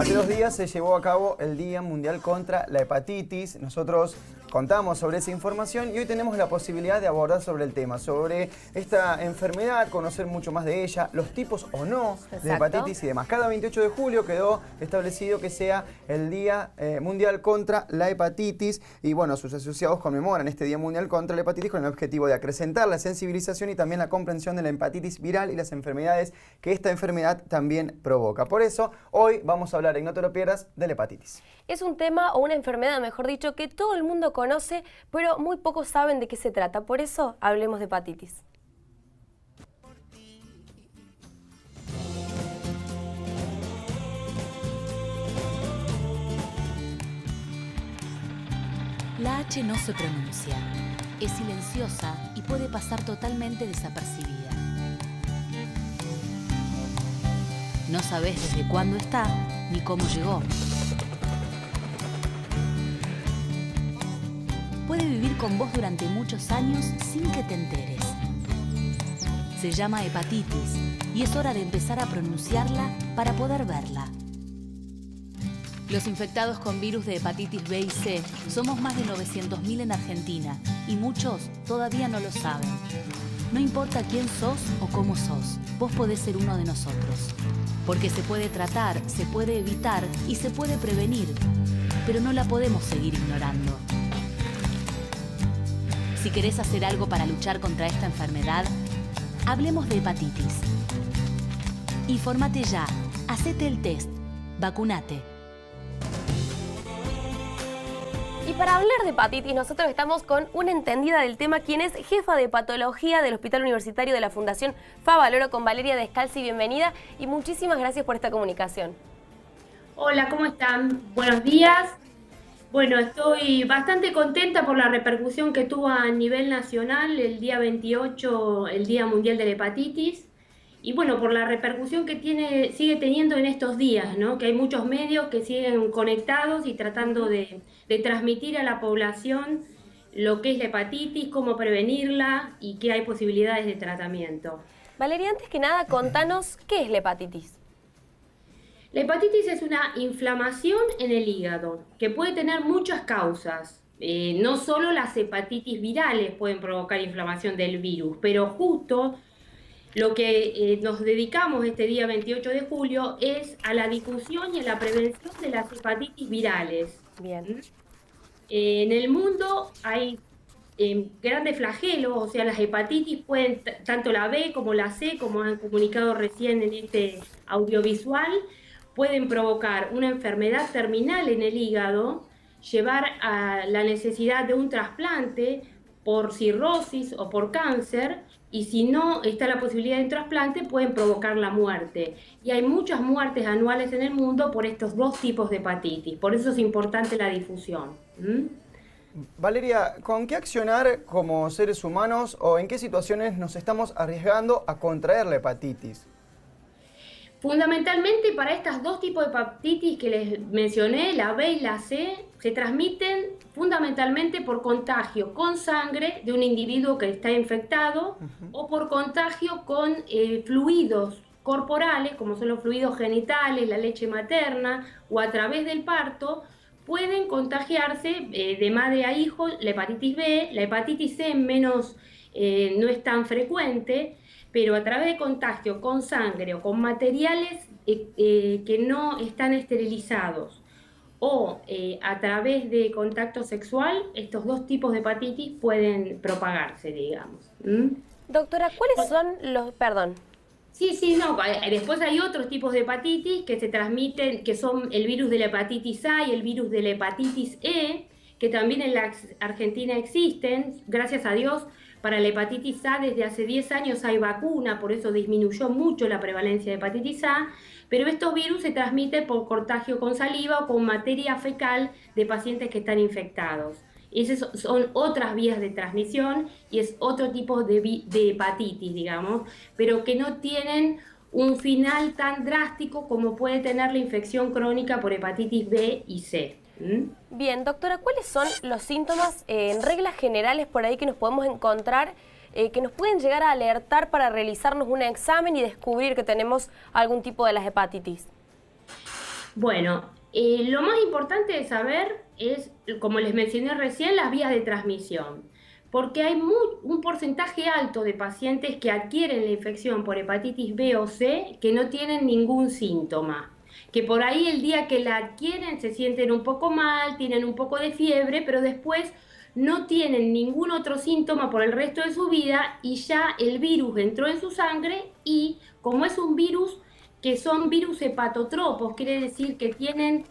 Hace 2 días se llevó a cabo el Día Mundial contra la Hepatitis. Nosotros contamos sobre esa información y hoy tenemos la posibilidad de abordar sobre el tema, sobre esta enfermedad, conocer mucho más de ella, los tipos o no de hepatitis y demás. Cada 28 de julio quedó establecido que sea el Día Mundial contra la Hepatitis y bueno, sus asociados conmemoran este Día Mundial contra la Hepatitis con el objetivo de acrecentar la sensibilización y también la comprensión de la hepatitis viral y las enfermedades que esta enfermedad también provoca. Por eso, hoy vamos a hablar, y no te lo pierdas, de la hepatitis. Es un tema o una enfermedad, mejor dicho, que todo el mundo conoce, pero muy pocos saben de qué se trata. Por eso, hablemos de hepatitis. La H no se pronuncia, es silenciosa y puede pasar totalmente desapercibida. No sabes desde cuándo está ni cómo llegó. Puede vivir con vos durante muchos años sin que te enteres. Se llama hepatitis y es hora de empezar a pronunciarla para poder verla. Los infectados con virus de hepatitis B y C somos más de 900.000 en Argentina y muchos todavía no lo saben. No importa quién sos o cómo sos, vos podés ser uno de nosotros. Porque se puede tratar, se puede evitar y se puede prevenir, pero no la podemos seguir ignorando. Si querés hacer algo para luchar contra esta enfermedad, hablemos de hepatitis. Infórmate ya, hacete el test, vacunate. Y para hablar de hepatitis, nosotros estamos con una entendida del tema, quien es jefa de patología del Hospital Universitario de la Fundación Favaloro, con Valeria Descalzi. Bienvenida y muchísimas gracias por esta comunicación. Hola, ¿cómo están? Buenos días. Bueno, estoy bastante contenta por la repercusión que tuvo a nivel nacional el día 28, el Día Mundial de la Hepatitis. Y bueno, por la repercusión que sigue teniendo en estos días, ¿no? Que hay muchos medios que siguen conectados y tratando de transmitir a la población lo que es la hepatitis, cómo prevenirla y que hay posibilidades de tratamiento. Valeria, antes que nada, contanos qué es la hepatitis. La hepatitis es una inflamación en el hígado que puede tener muchas causas. No solo las hepatitis virales pueden provocar inflamación del virus, pero justo lo que nos dedicamos este día 28 de julio es a la difusión y a la prevención de las hepatitis virales. Bien. En el mundo hay grandes flagelos, o sea, las hepatitis pueden, tanto la B como la C, como han comunicado recién en este audiovisual, pueden provocar una enfermedad terminal en el hígado, llevar a la necesidad de un trasplante por cirrosis o por cáncer, y si no está la posibilidad de un trasplante, pueden provocar la muerte. Y hay muchas muertes anuales en el mundo por estos dos tipos de hepatitis, por eso es importante la difusión. Valeria, ¿con qué accionar como seres humanos o en qué situaciones nos estamos arriesgando a contraer la hepatitis? Fundamentalmente para estos dos tipos de hepatitis que les mencioné, la B y la C, se transmiten fundamentalmente por contagio con sangre de un individuo que está infectado o por contagio con fluidos corporales, como son los fluidos genitales, la leche materna o a través del parto. Pueden contagiarse de madre a hijo la hepatitis B, la hepatitis C no es tan frecuente, pero a través de contagio con sangre o con materiales que no están esterilizados o a través de contacto sexual, estos dos tipos de hepatitis pueden propagarse, digamos. Doctora, ¿cuáles son los...? Perdón. Sí, no. Después hay otros tipos de hepatitis que se transmiten, que son el virus de la hepatitis A y el virus de la hepatitis E, que también en la Argentina existen, gracias a Dios. Para la hepatitis A desde hace 10 años hay vacuna, por eso disminuyó mucho la prevalencia de hepatitis A, pero estos virus se transmiten por contagio con saliva o con materia fecal de pacientes que están infectados. Esas son otras vías de transmisión y es otro tipo de hepatitis, digamos, pero que no tienen un final tan drástico como puede tener la infección crónica por hepatitis B y C. Bien, doctora, ¿cuáles son los síntomas en reglas generales por ahí que nos podemos encontrar que nos pueden llegar a alertar para realizarnos un examen y descubrir que tenemos algún tipo de las hepatitis? Bueno, lo más importante de saber es, como les mencioné recién, las vías de transmisión, porque hay un porcentaje alto de pacientes que adquieren la infección por hepatitis B o C que no tienen ningún síntoma, que por ahí el día que la adquieren se sienten un poco mal, tienen un poco de fiebre, pero después no tienen ningún otro síntoma por el resto de su vida y ya el virus entró en su sangre y como es un virus que son virus hepatotropos, quiere decir que tienen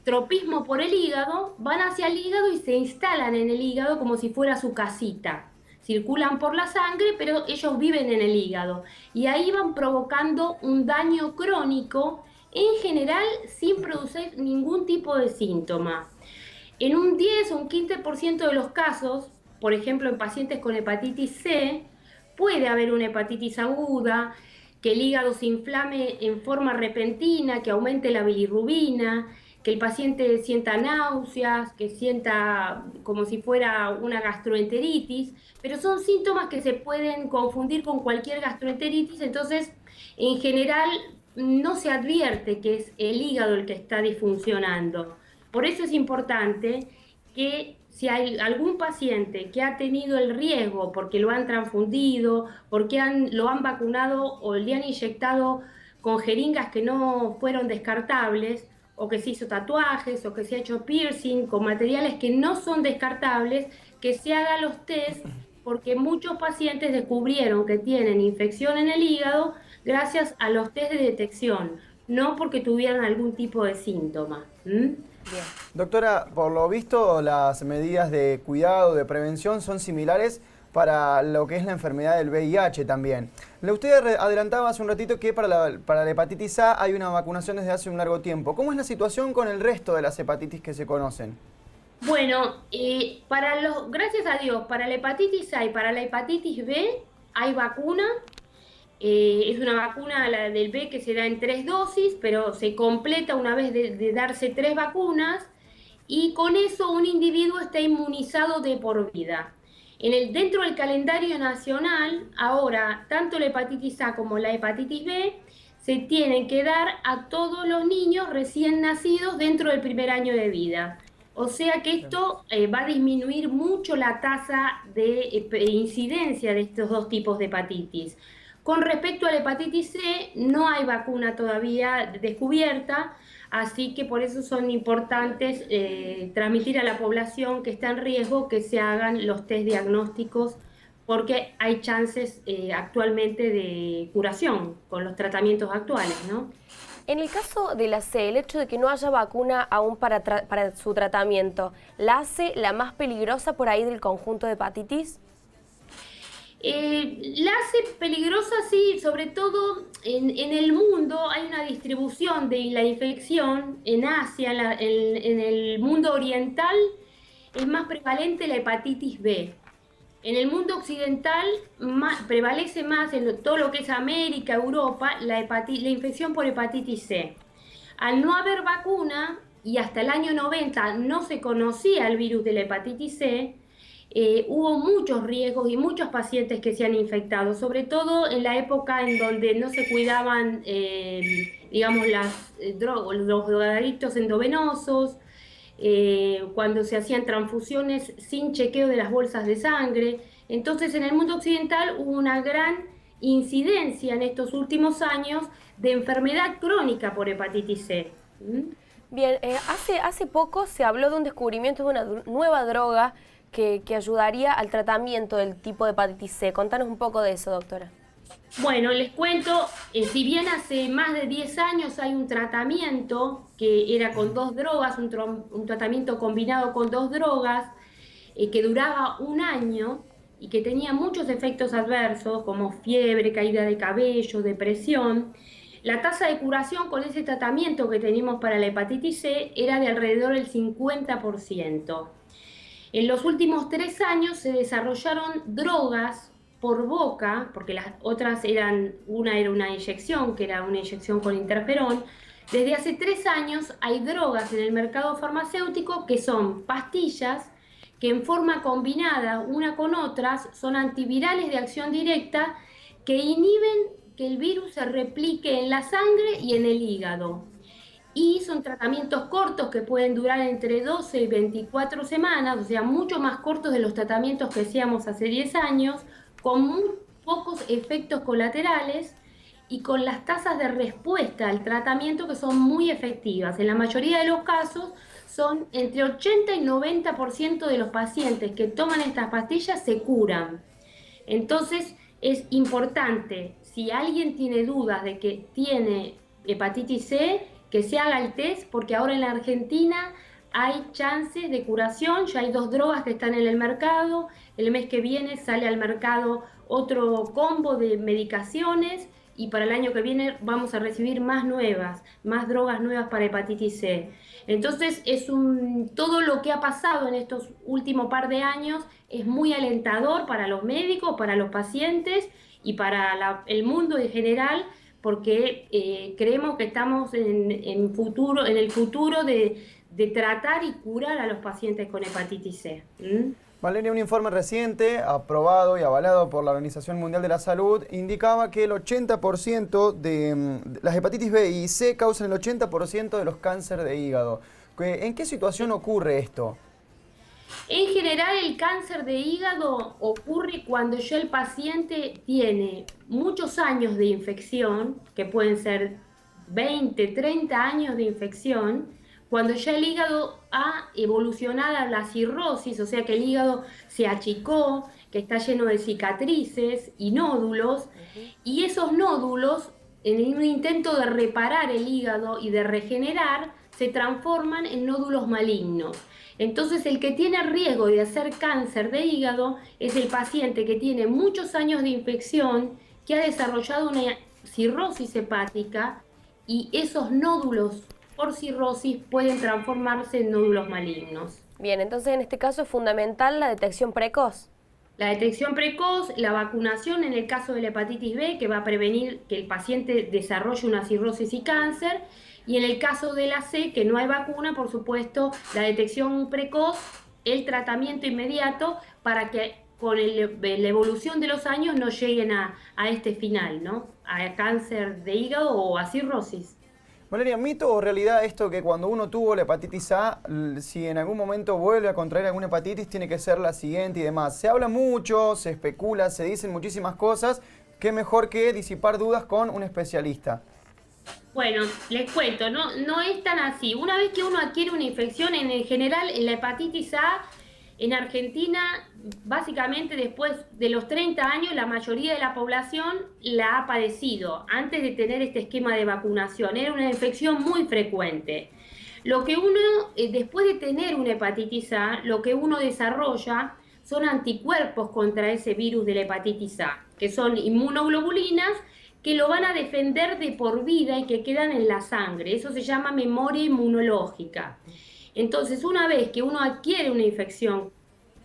tropismo por el hígado, van hacia el hígado y se instalan en el hígado como si fuera su casita. Circulan por la sangre, pero ellos viven en el hígado. Y ahí van provocando un daño crónico, en general sin producir ningún tipo de síntoma. En un 10 o un 15% de los casos, por ejemplo en pacientes con hepatitis C, puede haber una hepatitis aguda, que el hígado se inflame en forma repentina, que aumente la bilirrubina, que el paciente sienta náuseas, que sienta como si fuera una gastroenteritis, pero son síntomas que se pueden confundir con cualquier gastroenteritis, entonces en general no se advierte que es el hígado el que está disfuncionando. Por eso es importante que si hay algún paciente que ha tenido el riesgo porque lo han transfundido, porque lo han vacunado o le han inyectado con jeringas que no fueron descartables, o que se hizo tatuajes, o que se ha hecho piercing con materiales que no son descartables, que se haga los test, porque muchos pacientes descubrieron que tienen infección en el hígado gracias a los test de detección, no porque tuvieran algún tipo de síntoma. Bien. Doctora, por lo visto las medidas de cuidado, de prevención son similares para lo que es la enfermedad del VIH también. Usted adelantaba hace un ratito que para la hepatitis A hay una vacunación desde hace un largo tiempo. ¿Cómo es la situación con el resto de las hepatitis que se conocen? Bueno, gracias a Dios, para la hepatitis A y para la hepatitis B hay vacuna. Es una vacuna, la del B, que se da en 3 dosis, pero se completa una vez de darse 3 vacunas y con eso un individuo está inmunizado de por vida. Dentro del calendario nacional, ahora, tanto la hepatitis A como la hepatitis B se tienen que dar a todos los niños recién nacidos dentro del primer año de vida. O sea que esto va a disminuir mucho la tasa de incidencia de estos dos tipos de hepatitis. Con respecto a la hepatitis C, no hay vacuna todavía descubierta, así que por eso son importantes transmitir a la población que está en riesgo que se hagan los test diagnósticos, porque hay chances actualmente de curación con los tratamientos actuales, ¿no? En el caso de la C, el hecho de que no haya vacuna aún para su tratamiento, ¿la hace la más peligrosa por ahí del conjunto de hepatitis? La hace peligrosa, sí, sobre todo en el mundo hay una distribución de la infección. En Asia, en el mundo oriental, es más prevalente la hepatitis B. En el mundo occidental prevalece más en todo lo que es América, Europa, la infección por hepatitis C. Al no haber vacuna, y hasta el año 90 no se conocía el virus de la hepatitis C, hubo muchos riesgos y muchos pacientes que se han infectado, sobre todo en la época en donde no se cuidaban, digamos, los drogadictos endovenosos, cuando se hacían transfusiones sin chequeo de las bolsas de sangre. Entonces, en el mundo occidental hubo una gran incidencia en estos últimos años de enfermedad crónica por hepatitis C. Bien, hace poco se habló de un descubrimiento de una nueva droga que ayudaría al tratamiento del tipo de hepatitis C. Contanos un poco de eso, doctora. Bueno, les cuento, si bien hace más de 10 años hay un tratamiento que era con 2 drogas, un tratamiento combinado con 2 drogas, que duraba 1 año y que tenía muchos efectos adversos como fiebre, caída de cabello, depresión. La tasa de curación con ese tratamiento que tenemos para la hepatitis C era de alrededor del 50%. En los últimos 3 años se desarrollaron drogas por boca, porque las otras una era una inyección, que era una inyección con interferón. Desde hace 3 años hay drogas en el mercado farmacéutico que son pastillas que en forma combinada una con otras son antivirales de acción directa que inhiben que el virus se replique en la sangre y en el hígado. y son tratamientos cortos que pueden durar entre 12 y 24 semanas, o sea, mucho más cortos de los tratamientos que hacíamos hace 10 años, con muy pocos efectos colaterales y con las tasas de respuesta al tratamiento que son muy efectivas. En la mayoría de los casos son entre 80 y 90% de los pacientes que toman estas pastillas se curan. Entonces es importante, si alguien tiene dudas de que tiene hepatitis C, que se haga el test, porque ahora en la Argentina hay chances de curación, ya hay 2 drogas que están en el mercado, el mes que viene sale al mercado otro combo de medicaciones y para el año que viene vamos a recibir más drogas nuevas para hepatitis C. Entonces todo lo que ha pasado en estos últimos par de años es muy alentador para los médicos, para los pacientes y para el mundo en general, porque creemos que estamos en el futuro de tratar y curar a los pacientes con hepatitis C. Valeria, un informe reciente, aprobado y avalado por la Organización Mundial de la Salud, indicaba que el 80% de las hepatitis B y C causan el 80% de los cánceres de hígado. ¿En qué situación ocurre esto? En general, el cáncer de hígado ocurre cuando ya el paciente tiene muchos años de infección, que pueden ser 20, 30 años de infección, cuando ya el hígado ha evolucionado a la cirrosis, o sea que el hígado se achicó, que está lleno de cicatrices y nódulos, y esos nódulos, en un intento de reparar el hígado y de regenerar, se transforman en nódulos malignos. Entonces el que tiene riesgo de hacer cáncer de hígado es el paciente que tiene muchos años de infección, que ha desarrollado una cirrosis hepática y esos nódulos por cirrosis pueden transformarse en nódulos malignos. Bien, entonces en este caso es fundamental la detección precoz. La detección precoz, la vacunación en el caso de la hepatitis B, que va a prevenir que el paciente desarrolle una cirrosis y cáncer, y en el caso de la C, que no hay vacuna, por supuesto, la detección precoz, el tratamiento inmediato para que con la evolución de los años no lleguen a este final, ¿no? A cáncer de hígado o a cirrosis. Valeria, ¿mito o realidad esto que cuando uno tuvo la hepatitis A, si en algún momento vuelve a contraer alguna hepatitis, tiene que ser la siguiente y demás? Se habla mucho, se especula, se dicen muchísimas cosas. ¿Qué mejor que disipar dudas con un especialista? Bueno, les cuento, no es tan así. Una vez que uno adquiere una infección, en general, en la hepatitis A, en Argentina, básicamente después de los 30 años, la mayoría de la población la ha padecido antes de tener este esquema de vacunación. Era una infección muy frecuente. Lo que uno, después de tener una hepatitis A, lo que uno desarrolla son anticuerpos contra ese virus de la hepatitis A, que son inmunoglobulinas que lo van a defender de por vida y que quedan en la sangre. Eso se llama memoria inmunológica. Entonces, una vez que uno adquiere una infección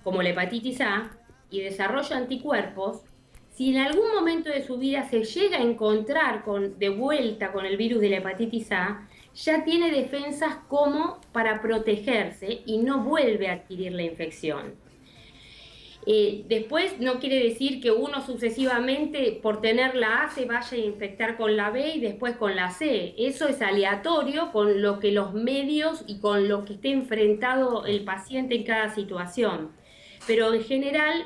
como la hepatitis A y desarrolla anticuerpos, si en algún momento de su vida se llega a encontrar de vuelta con el virus de la hepatitis A, ya tiene defensas como para protegerse y no vuelve a adquirir la infección. Después no quiere decir que uno sucesivamente por tener la A se vaya a infectar con la B y después con la C. Eso es aleatorio con lo que los medios y con lo que esté enfrentado el paciente en cada situación. Pero en general,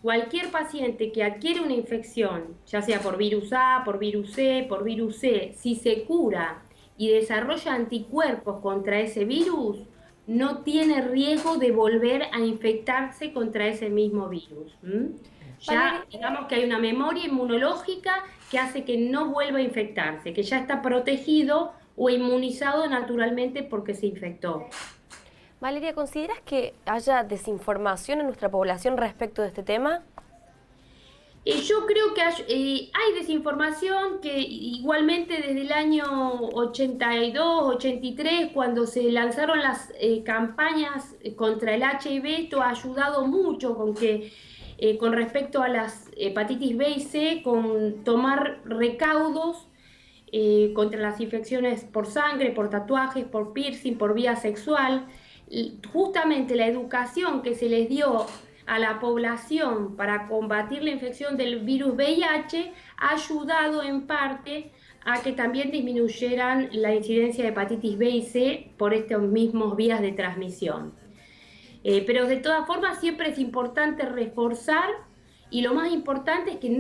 cualquier paciente que adquiere una infección, ya sea por virus A, por virus C, si se cura y desarrolla anticuerpos contra ese virus, no tiene riesgo de volver a infectarse contra ese mismo virus. Ya digamos que hay una memoria inmunológica que hace que no vuelva a infectarse, que ya está protegido o inmunizado naturalmente porque se infectó. Valeria, ¿consideras que haya desinformación en nuestra población respecto de este tema? Yo creo que hay desinformación que igualmente desde el año 82, 83, cuando se lanzaron las campañas contra el HIV, esto ha ayudado mucho con respecto a las hepatitis B y C, con tomar recaudos contra las infecciones por sangre, por tatuajes, por piercing, por vía sexual. Justamente la educación que se les dio a la población para combatir la infección del virus VIH ha ayudado en parte a que también disminuyeran la incidencia de hepatitis B y C por estos mismos vías de transmisión. Pero de todas formas siempre es importante reforzar, y lo más importante es que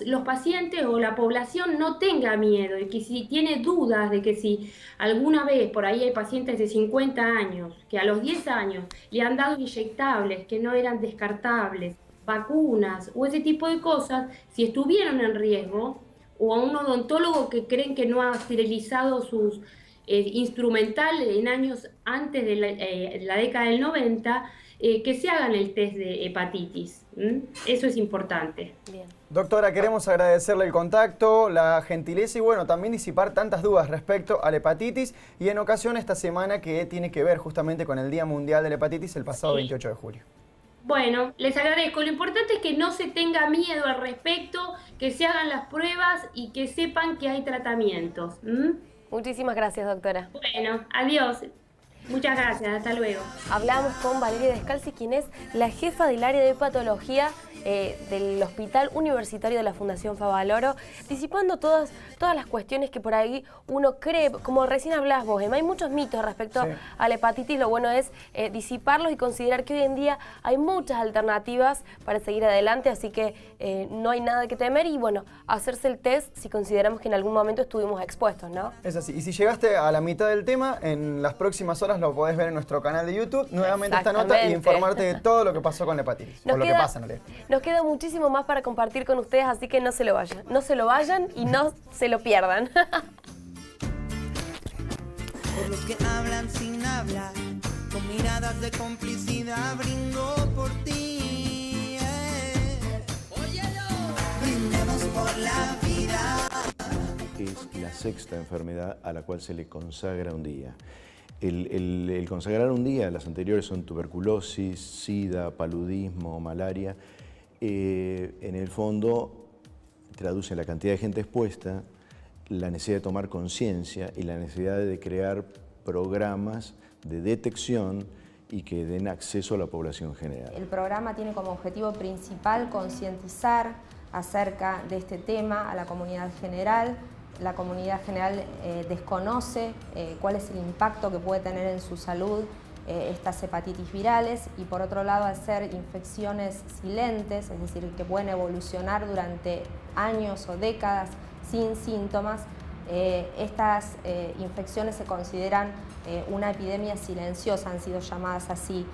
los pacientes o la población no tenga miedo, y que si tiene dudas de que si alguna vez, por ahí hay pacientes de 50 años, que a los 10 años le han dado inyectables que no eran descartables, vacunas o ese tipo de cosas, si estuvieron en riesgo, o a un odontólogo que creen que no ha esterilizado sus instrumental en años antes de la década del 90, que se hagan el test de hepatitis. Eso es importante. Bien. Doctora, queremos agradecerle el contacto, la gentileza y bueno, también disipar tantas dudas respecto a la hepatitis y en ocasión esta semana que tiene que ver justamente con el Día Mundial de la Hepatitis el pasado 28 de julio. Bueno, les agradezco. Lo importante es que no se tenga miedo al respecto, que se hagan las pruebas y que sepan que hay tratamientos. Muchísimas gracias, doctora. Bueno, adiós. Muchas gracias, hasta luego. Hablamos con Valeria Descalzi, quien es la jefa del área de patología del Hospital Universitario de la Fundación Favaloro, disipando todas las cuestiones que por ahí uno cree, como recién hablabas vos, Emma, hay muchos mitos respecto a la hepatitis. Lo bueno es disiparlos y considerar que hoy en día hay muchas alternativas para seguir adelante, así que no hay nada que temer y bueno, hacerse el test si consideramos que en algún momento estuvimos expuestos, ¿no? Es así, y si llegaste a la mitad del tema, en las próximas horas lo podés ver en nuestro canal de YouTube, nuevamente esta nota y informarte de todo lo que pasó con la hepatitis, o lo que pasa en realidad. Nos queda muchísimo más para compartir con ustedes, así que no se lo vayan. No se lo vayan y no se lo pierdan. Por los que hablan sin hablar, con miradas de complicidad, brindo por ti. ¡Óyelo! Brindemos por la vida. Es la sexta enfermedad a la cual se le consagra un día. El consagrar un día, las anteriores son tuberculosis, sida, paludismo, malaria. En el fondo traduce la cantidad de gente expuesta, la necesidad de tomar conciencia y la necesidad de crear programas de detección y que den acceso a la población general. El programa tiene como objetivo principal concientizar acerca de este tema a la comunidad general. La comunidad general desconoce cuál es el impacto que puede tener en su salud estas hepatitis virales y por otro lado hacer infecciones silentes, es decir, que pueden evolucionar durante años o décadas sin síntomas. Estas infecciones se consideran una epidemia silenciosa, han sido llamadas así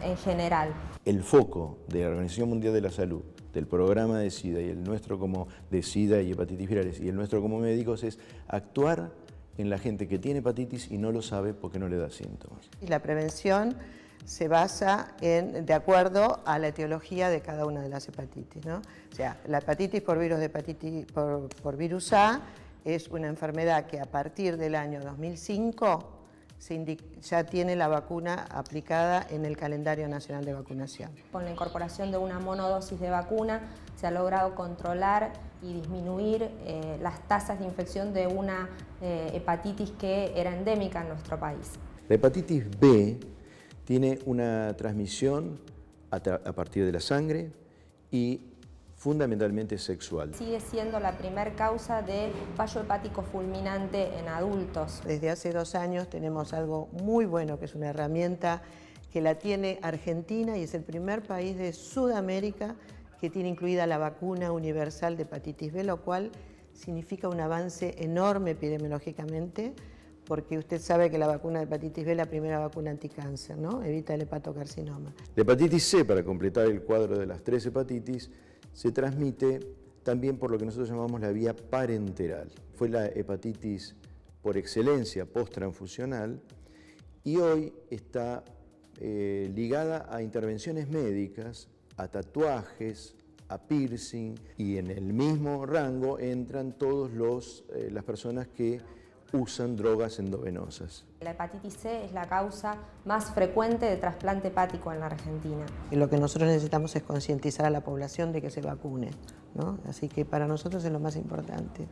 en general. El foco de la Organización Mundial de la Salud, del programa de SIDA y el nuestro como de SIDA y hepatitis virales y el nuestro como médicos es actuar en la gente que tiene hepatitis y no lo sabe porque no le da síntomas. Y la prevención se basa de acuerdo a la etiología de cada una de las hepatitis, ¿no? O sea, la hepatitis por virus de por virus A es una enfermedad que a partir del año 2005 ya tiene la vacuna aplicada en el calendario nacional de vacunación. Con la incorporación de una monodosis de vacuna se ha logrado controlar y disminuir las tasas de infección de una hepatitis que era endémica en nuestro país. La hepatitis B tiene una transmisión a partir de la sangre y fundamentalmente sexual. Sigue siendo la primer causa de fallo hepático fulminante en adultos. Desde hace 2 años tenemos algo muy bueno, que es una herramienta que la tiene Argentina y es el primer país de Sudamérica que tiene incluida la vacuna universal de hepatitis B, lo cual significa un avance enorme epidemiológicamente, porque usted sabe que la vacuna de hepatitis B es la primera vacuna anticáncer, ¿no? Evita el hepatocarcinoma. La hepatitis C, para completar el cuadro de las 3 hepatitis, se transmite también por lo que nosotros llamamos la vía parenteral. Fue la hepatitis por excelencia post-transfusional y hoy está ligada a intervenciones médicas, a tatuajes, a piercing y en el mismo rango entran todas las personas que usan drogas endovenosas. La hepatitis C es la causa más frecuente de trasplante hepático en la Argentina. Y lo que nosotros necesitamos es concientizar a la población de que se vacune, ¿no? Así que para nosotros es lo más importante.